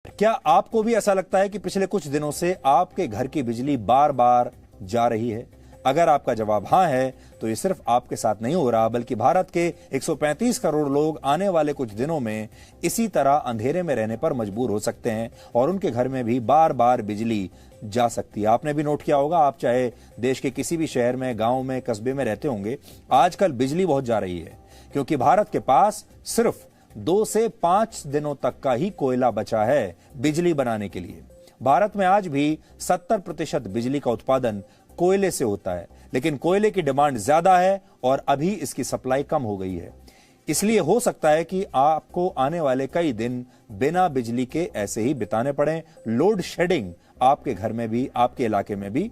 क्या आपको भी ऐसा लगता है कि पिछले कुछ दिनों से आपके घर की बिजली बार बार जा रही है? अगर आपका जवाब हां है तो ये सिर्फ आपके साथ नहीं हो रहा, बल्कि भारत के 135 करोड़ लोग आने वाले कुछ दिनों में इसी तरह अंधेरे में रहने पर मजबूर हो सकते हैं और उनके घर में भी बार बार बिजली जा सकती है। आपने भी नोट किया होगा, आप चाहे देश के किसी भी शहर में, गांव में, कस्बे में रहते होंगे, आजकल बिजली बहुत जा रही है क्योंकि भारत के पास सिर्फ 2 से 5 दिनों तक का ही कोयला बचा है बिजली बनाने के लिए। भारत में आज भी 70% बिजली का उत्पादन कोयले से होता है, लेकिन कोयले की डिमांड ज्यादा है और अभी इसकी सप्लाई कम हो गई है। इसलिए हो सकता है कि आपको आने वाले कई दिन बिना बिजली के ऐसे ही बिताने पड़े। लोड शेडिंग आपके घर में भी, आपके इलाके में भी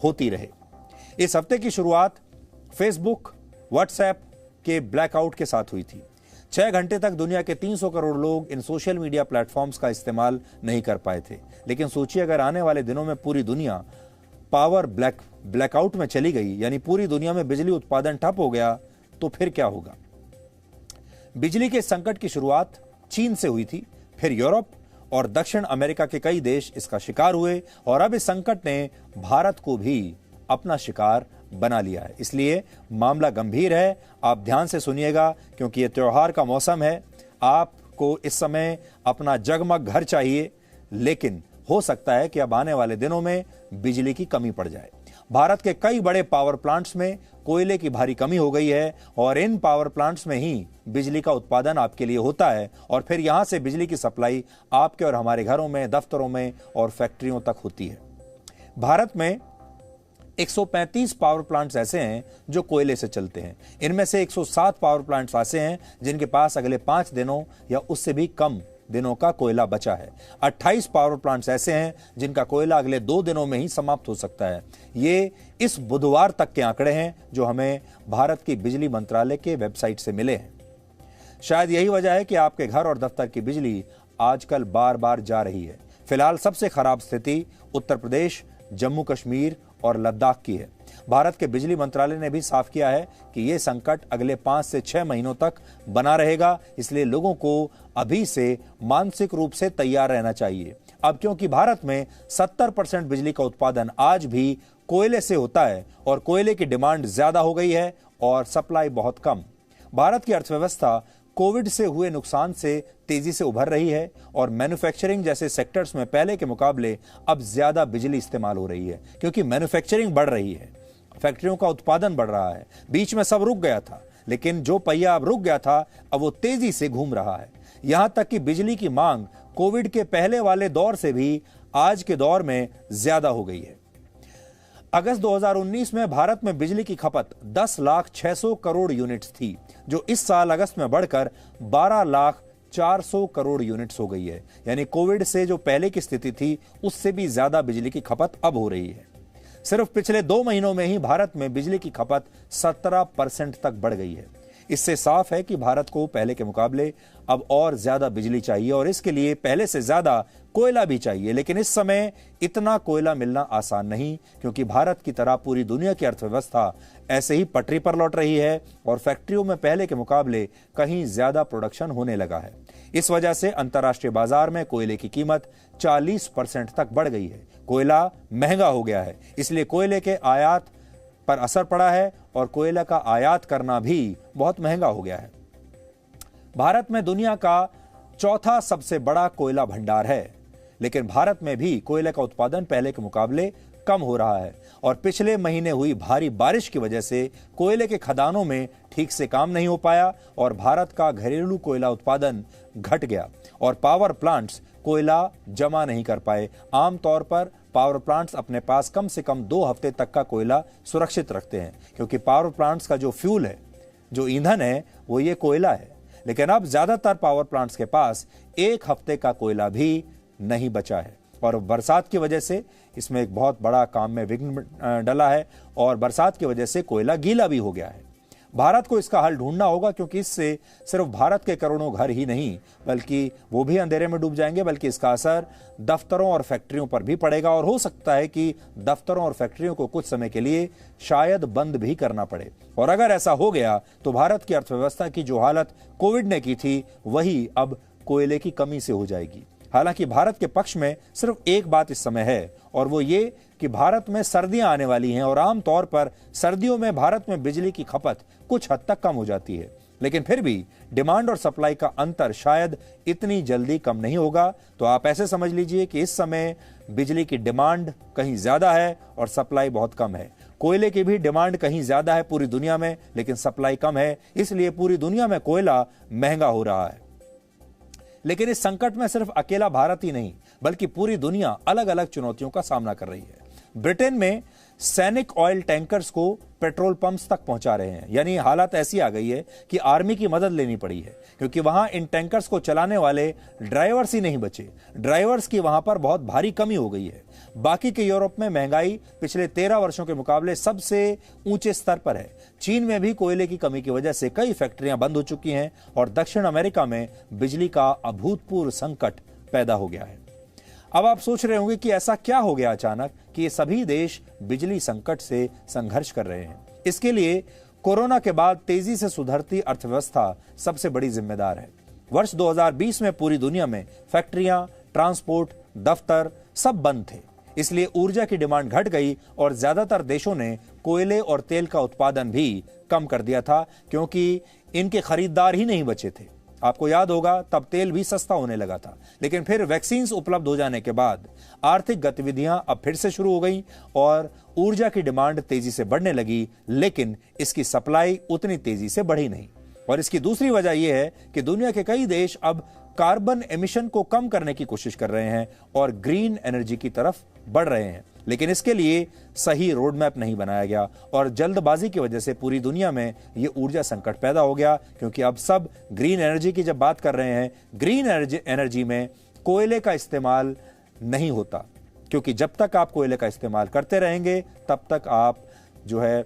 होती रहे। इस हफ्ते की शुरुआत फेसबुक, व्हाट्सएप के ब्लैकआउट के साथ हुई थी। 6 घंटे तक दुनिया के 300 करोड़ लोग इन सोशल मीडिया प्लेटफॉर्म्स का इस्तेमाल नहीं कर पाए थे। लेकिन सोचिए, अगर आने वाले दिनों में पूरी दुनिया पावर ब्लैकआउट में चली गई, यानी पूरी दुनिया में बिजली उत्पादन ठप हो गया, तो फिर क्या होगा? बिजली के संकट की शुरुआत चीन से हुई थी, फिर यूरोप और दक्षिण अमेरिका के कई देश इसका शिकार हुए और अब इस संकट ने भारत को भी अपना शिकार बना लिया है। इसलिए मामला गंभीर है। आप ध्यान से सुनिएगा क्योंकि यह त्योहार का मौसम है। आपको इस समय अपना जगमग घर चाहिए, लेकिन हो सकता है कि अब आने वाले दिनों में बिजली की कमी पड़ जाए। भारत के कई बड़े पावर प्लांट्स में कोयले की भारी कमी हो गई है और इन पावर प्लांट्स में ही बिजली का उत्पादन आपके लिए होता है और फिर यहां से बिजली की सप्लाई आपके और हमारे घरों में, दफ्तरों में और फैक्ट्रियों तक होती है। भारत में 135 पावर प्लांट्स ऐसे हैं जो कोयले से चलते हैं। इनमें से 107 पावर प्लांट्स ऐसे हैं जिनके पास अगले 5 दिनों या उससे भी कम दिनों का कोयला बचा है। 28 पावर प्लांट्स ऐसे हैं जिनका कोयला अगले 2 दिनों में ही समाप्त हो सकता है। ये इस बुधवार तक के आंकड़े हैं जो हमें भारत की बिजली मंत्रालय के वेबसाइट से मिले हैं। शायद यही वजह है कि आपके घर और दफ्तर की बिजली आजकल बार बार जा रही है। फिलहाल सबसे खराब स्थिति उत्तर प्रदेश, जम्मू कश्मीर और लद्दाख की है। भारत के बिजली मंत्रालय ने भी साफ किया है कि यह संकट अगले 5 से 6 महीनों तक बना रहेगा, इसलिए लोगों को अभी से मानसिक रूप से तैयार रहना चाहिए। अब क्योंकि भारत में 70% बिजली का उत्पादन आज भी कोयले से होता है और कोयले की डिमांड ज्यादा हो गई है और सप्लाई बहुत कम। भारत की अर्थव्यवस्था कोविड से हुए नुकसान से तेजी से उभर रही है और मैन्युफैक्चरिंग जैसे सेक्टर्स में पहले के मुकाबले अब ज्यादा बिजली इस्तेमाल हो रही है क्योंकि मैन्युफैक्चरिंग बढ़ रही है, फैक्ट्रियों का उत्पादन बढ़ रहा है। बीच में सब रुक गया था, लेकिन जो पहिया अब रुक गया था अब वो तेजी से घूम रहा है। यहां तक कि बिजली की मांग कोविड के पहले वाले दौर से भी आज के दौर में ज्यादा हो गई है। अगस्त 2019 में भारत में बिजली की खपत 10,600,000 करोड़ यूनिट्स थी, जो इस साल अगस्त में बढ़कर 12,400,000 करोड़ यूनिट्स हो गई है। यानी कोविड से जो पहले की स्थिति थी उससे भी ज्यादा बिजली की खपत अब हो रही है। सिर्फ पिछले 2 महीनों में ही भारत में बिजली की खपत 17% तक बढ़ गई है। इससे साफ है कि भारत को पहले के मुकाबले अब और ज्यादा बिजली चाहिए और इसके लिए पहले से ज्यादा कोयला भी चाहिए। लेकिन इस समय इतना कोयला मिलना आसान नहीं क्योंकि भारत की तरह पूरी दुनिया की अर्थव्यवस्था ऐसे ही पटरी पर लौट रही है और फैक्ट्रियों में पहले के मुकाबले कहीं ज्यादा प्रोडक्शन होने लगा है। इस वजह से अंतर्राष्ट्रीय बाजार में कोयले की कीमत 40% तक बढ़ गई है। कोयला महंगा हो गया है, इसलिए कोयले के आयात पर असर पड़ा है और कोयला का आयात करना भी बहुत महंगा हो गया है। भारत में दुनिया का 4था सबसे बड़ा कोयला भंडार है, लेकिन भारत में भी कोयले का उत्पादन पहले के मुकाबले कम हो रहा है और पिछले महीने हुई भारी बारिश की वजह से कोयले के खदानों में ठीक से काम नहीं हो पाया और भारत का घरेलू कोयला उत्पादन घट गया और पावर प्लांट्स कोयला जमा नहीं कर पाए। आमतौर पर पावर प्लांट्स अपने पास कम से कम 2 हफ्ते तक का कोयला सुरक्षित रखते हैं क्योंकि पावर प्लांट्स का जो फ्यूल है, जो ईंधन है, वो ये कोयला है। लेकिन अब ज्यादातर पावर प्लांट्स के पास 1 हफ्ते का कोयला भी नहीं बचा है और बरसात की वजह से इसमें एक बहुत बड़ा काम में विघ्न डला है और बरसात की वजह से कोयला गीला भी हो गया है। भारत को इसका हल ढूंढना होगा क्योंकि इससे सिर्फ भारत के करोड़ों घर ही नहीं बल्कि वो भी अंधेरे में डूब जाएंगे, बल्कि इसका असर दफ्तरों और फैक्ट्रियों पर भी पड़ेगा और हो सकता है कि दफ्तरों और फैक्ट्रियों को कुछ समय के लिए शायद बंद भी करना पड़े। और अगर ऐसा हो गया तो भारत की अर्थव्यवस्था की जो हालत कोविड ने की थी वही अब कोयले की कमी से हो जाएगी। हालांकि भारत के पक्ष में सिर्फ एक बात इस समय है, और वो ये कि भारत में सर्दियां आने वाली हैं और आमतौर पर सर्दियों में भारत में बिजली की खपत कुछ हद तक कम हो जाती है। लेकिन फिर भी डिमांड और सप्लाई का अंतर शायद इतनी जल्दी कम नहीं होगा। तो आप ऐसे समझ लीजिए कि इस समय बिजली की डिमांड कहीं ज्यादा है और सप्लाई बहुत कम है। कोयले की भी डिमांड कहीं ज्यादा है पूरी दुनिया में, लेकिन सप्लाई कम है, इसलिए पूरी दुनिया में कोयला महंगा हो रहा है। लेकिन इस संकट में सिर्फ अकेला भारत ही नहीं, बल्कि पूरी दुनिया अलग अलग चुनौतियों का सामना कर रही है। ब्रिटेन में सैनिक ऑयल टैंकर्स को पेट्रोल पंप्स तक पहुंचा रहे हैं, यानी हालत ऐसी आ गई है कि आर्मी की मदद लेनी पड़ी है, क्योंकि वहां इन टैंकर्स को चलाने वाले ड्राइवर्स ही नहीं बचे। ड्राइवर्स की वहां पर बहुत भारी कमी हो गई है। बाकी के यूरोप में महंगाई पिछले 13 वर्षों के मुकाबले सबसे ऊंचे स्तर पर है। चीन में भी कोयले की कमी की वजह से कई फैक्ट्रियां बंद हो चुकी हैं और दक्षिण अमेरिका में बिजली का अभूतपूर्व संकट पैदा हो गया है। अब आप सोच रहे होंगे कि ऐसा क्या हो गया अचानक कि ये सभी देश बिजली संकट से संघर्ष कर रहे हैं। इसके लिए कोरोना के बाद तेजी से सुधरती अर्थव्यवस्था सबसे बड़ी जिम्मेदार है। वर्ष 2020 में पूरी दुनिया में फैक्ट्रियां, ट्रांसपोर्ट, दफ्तर सब बंद थे, इसलिए ऊर्जा की डिमांड घट गई और ज्यादातर देशों ने कोयले और तेल का उत्पादन भी कम कर दिया था, क्योंकि इनके खरीदार ही नहीं बचे थे। आपको याद होगा तब तेल भी सस्ता होने लगा था, लेकिन फिर वैक्सीन उपलब्ध हो जाने के बाद आर्थिक गतिविधियां अब फिर से शुरू हो गई और ऊर्जा की डिमांड तेजी से बढ़ने लगी, लेकिन इसकी सप्लाई उतनी तेजी से बढ़ी नहीं। और इसकी दूसरी वजह यह है कि दुनिया के कई देश अब कार्बन एमिशन को कम करने की कोशिश कर रहे हैं और ग्रीन एनर्जी की तरफ बढ़ रहे हैं, लेकिन इसके लिए सही रोड मैप नहीं बनाया गया और जल्दबाजी की वजह से पूरी दुनिया में यह ऊर्जा संकट पैदा हो गया। क्योंकि अब सब ग्रीन एनर्जी की जब बात कर रहे हैं, ग्रीन एनर्जी में कोयले का इस्तेमाल नहीं होता, क्योंकि जब तक आप कोयले का इस्तेमाल करते रहेंगे तब तक आप जो है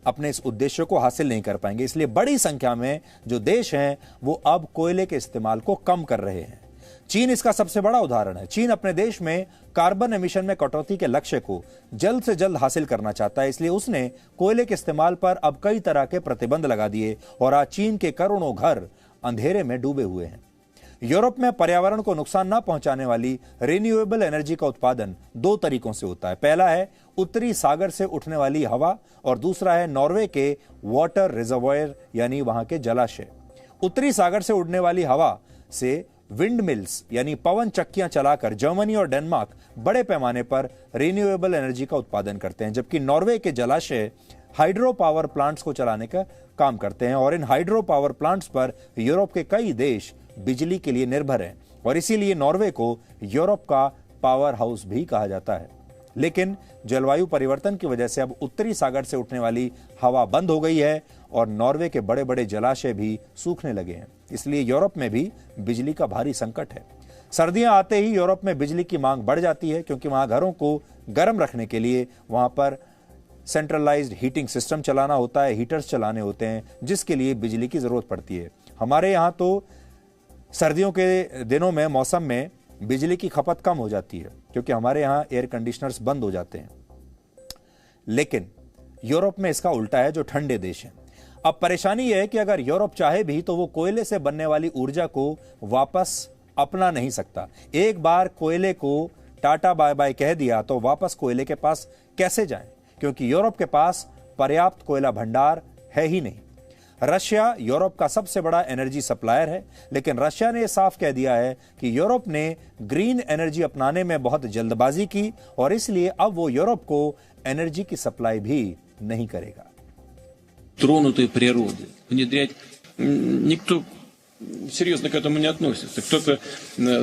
अपने इस उद्देश्य को हासिल नहीं कर पाएंगे। इसलिए बड़ी संख्या में जो देश हैं वो अब कोयले के इस्तेमाल को कम कर रहे हैं। चीन इसका सबसे बड़ा उदाहरण है। चीन अपने देश में कार्बन एमिशन में कटौती के लक्ष्य को जल्द से जल्द हासिल करना चाहता है, इसलिए उसने कोयले के इस्तेमाल पर अब कई तरह के प्रतिबंध लगा दिए और आज चीन के करोड़ों घर अंधेरे में डूबे हुए हैं। यूरोप में पर्यावरण को नुकसान न पहुंचाने वाली रिन्यूएबल एनर्जी का उत्पादन दो तरीकों से होता है। पहला है उत्तरी सागर से उठने वाली हवा और दूसरा है नॉर्वे के वाटर रिजर्वॉयर यानी वहां के जलाशय। उत्तरी सागर से उड़ने वाली हवा से विंड मिल्स यानी पवन चक्कियां चलाकर जर्मनी और डेनमार्क बड़े पैमाने पर रिन्यूएबल एनर्जी का उत्पादन करते हैं, जबकि नॉर्वे के जलाशय हाइड्रो पावर प्लांट्स को चलाने का काम करते हैं और इन हाइड्रो पावर प्लांट्स पर यूरोप के कई देश बिजली के लिए निर्भर हैं और इसीलिए नॉर्वे को यूरोप का पावर हाउस भी कहा जाता है। लेकिन जलवायु परिवर्तन की वजह से अब उत्तरी सागर से उठने वाली हवा बंद हो गई है और नॉर्वे के बड़े बड़े जलाशय भी सूखने लगे हैं, इसलिए यूरोप में भी बिजली का भारी संकट है। सर्दियां आते ही यूरोप में बिजली की मांग बढ़ जाती है, क्योंकि वहां घरों को गर्म रखने के लिए वहां पर सेंट्रलाइज्ड हीटिंग सिस्टम चलाना होता है, हीटर्स चलाने होते हैं, जिसके लिए बिजली की जरूरत पड़ती है। हमारे यहाँ तो सर्दियों के दिनों में मौसम में बिजली की खपत कम हो जाती है, क्योंकि हमारे यहाँ एयर कंडीशनर्स बंद हो जाते हैं। लेकिन यूरोप में इसका उल्टा है, जो ठंडे देश हैं। अब परेशानी यह है कि अगर यूरोप चाहे भी तो वो कोयले से बनने वाली ऊर्जा को वापस अपना नहीं सकता। एक बार कोयले को टाटा बाय बाय कह दिया तो वापस कोयले के पास कैसे जाएं, क्योंकि यूरोप के पास पर्याप्त कोयला भंडार है ही नहीं। रशिया यूरोप का सबसे बड़ा एनर्जी सप्लायर है, लेकिन रशिया ने साफ कह दिया है कि यूरोप ने ग्रीन एनर्जी अपनाने में बहुत जल्दबाजी की और इसलिए अब वो यूरोप को एनर्जी की सप्लाई भी नहीं करेगा। Тронутой природы. Внедрять никто серьезно к этому не относится. Кто-то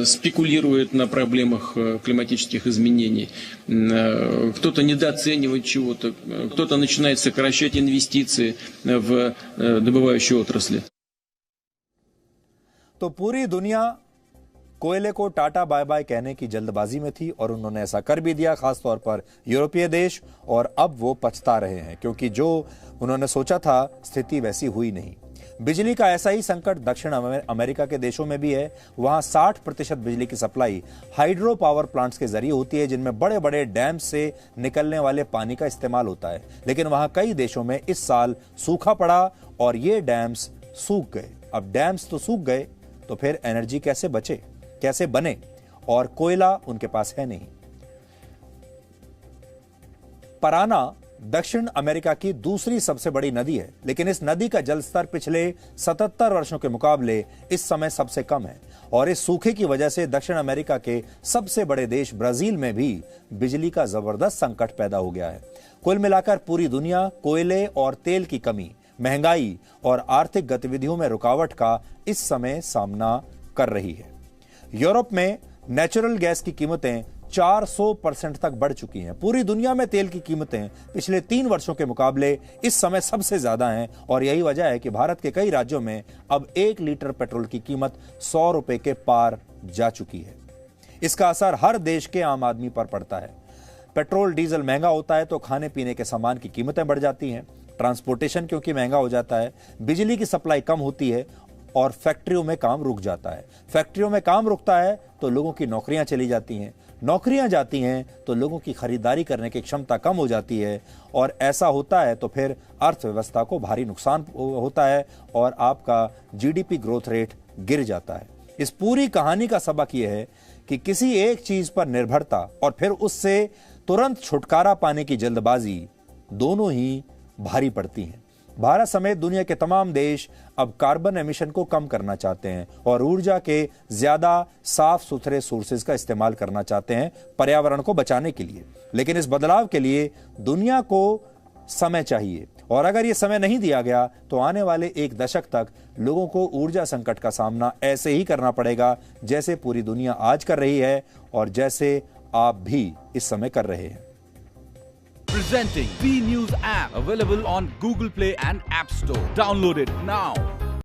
спекулирует на проблемах климатических изменений, кто-то недооценивает чего-то, кто-то начинает сокращать инвестиции в добывающие отрасли. तो पूरी दुनिया कोयले को टाटा बाय बाय कहने की जल्दबाजी में थी और उन्होंने ऐसा कर भी दिया, खासतौर पर यूरोपीय देश, और अब वो पछता रहे हैं, क्योंकि जो उन्होंने सोचा था स्थिति वैसी हुई नहीं। बिजली का ऐसा ही संकट दक्षिण अमेरिका के देशों में भी है। वहां 60% बिजली की सप्लाई हाइड्रो पावर प्लांट्स के जरिए होती है, जिनमें बड़े बड़े डैम से निकलने वाले पानी का इस्तेमाल होता है। लेकिन वहां कई देशों में इस साल सूखा पड़ा और ये डैम्स सूख गए। अब डैम्स तो सूख गए तो फिर एनर्जी कैसे बचे? कैसे बने, और कोयला उनके पास है नहीं। पराना दक्षिण अमेरिका की दूसरी सबसे बड़ी नदी है, लेकिन इस नदी का जलस्तर पिछले 77 वर्षों के मुकाबले इस समय सबसे कम है, और इस सूखे की वजह से दक्षिण अमेरिका के सबसे बड़े देश ब्राजील में भी बिजली का जबरदस्त संकट पैदा हो गया है। कुल मिलाकर पूरी दुनिया कोयले और तेल की कमी, महंगाई और आर्थिक गतिविधियों में रुकावट का इस समय सामना कर रही है। यूरोप में नेचुरल गैस की कीमतें 400% तक बढ़ चुकी हैं। पूरी दुनिया में तेल की कीमतें पिछले 3 वर्षों के मुकाबले इस समय सबसे ज्यादा हैं, और यही वजह है कि भारत के कई राज्यों में अब 1 लीटर पेट्रोल की कीमत 100 रुपए के पार जा चुकी है। इसका असर हर देश के आम आदमी पर पड़ता है। पेट्रोल डीजल महंगा होता है तो खाने पीने के सामान की कीमतें बढ़ जाती हैं, ट्रांसपोर्टेशन क्योंकि महंगा हो जाता है, बिजली की सप्लाई कम होती है, और फैक्ट्रियों में काम रुक जाता है। फैक्ट्रियों में काम रुकता है तो लोगों की नौकरियां चली जाती हैं, नौकरियां जाती हैं तो लोगों की खरीदारी करने की क्षमता कम हो जाती है, और ऐसा होता है तो फिर अर्थव्यवस्था को भारी नुकसान होता है और आपका जीडीपी ग्रोथ रेट गिर जाता है। इस पूरी कहानी का सबक यह है कि किसी एक चीज पर निर्भरता और फिर उससे तुरंत छुटकारा पाने की जल्दबाजी दोनों ही भारी पड़ती हैं। भारत समेत दुनिया के तमाम देश अब कार्बन एमिशन को कम करना चाहते हैं और ऊर्जा के ज्यादा साफ सुथरे सोर्सेज का इस्तेमाल करना चाहते हैं पर्यावरण को बचाने के लिए। लेकिन इस बदलाव के लिए दुनिया को समय चाहिए, और अगर यह समय नहीं दिया गया तो आने वाले 1 दशक तक लोगों को ऊर्जा संकट का सामना ऐसे ही करना पड़ेगा जैसे पूरी दुनिया आज कर रही है और जैसे आप भी इस समय कर रहे हैं। Presenting B News app, available on Google Play and App Store. Download it now.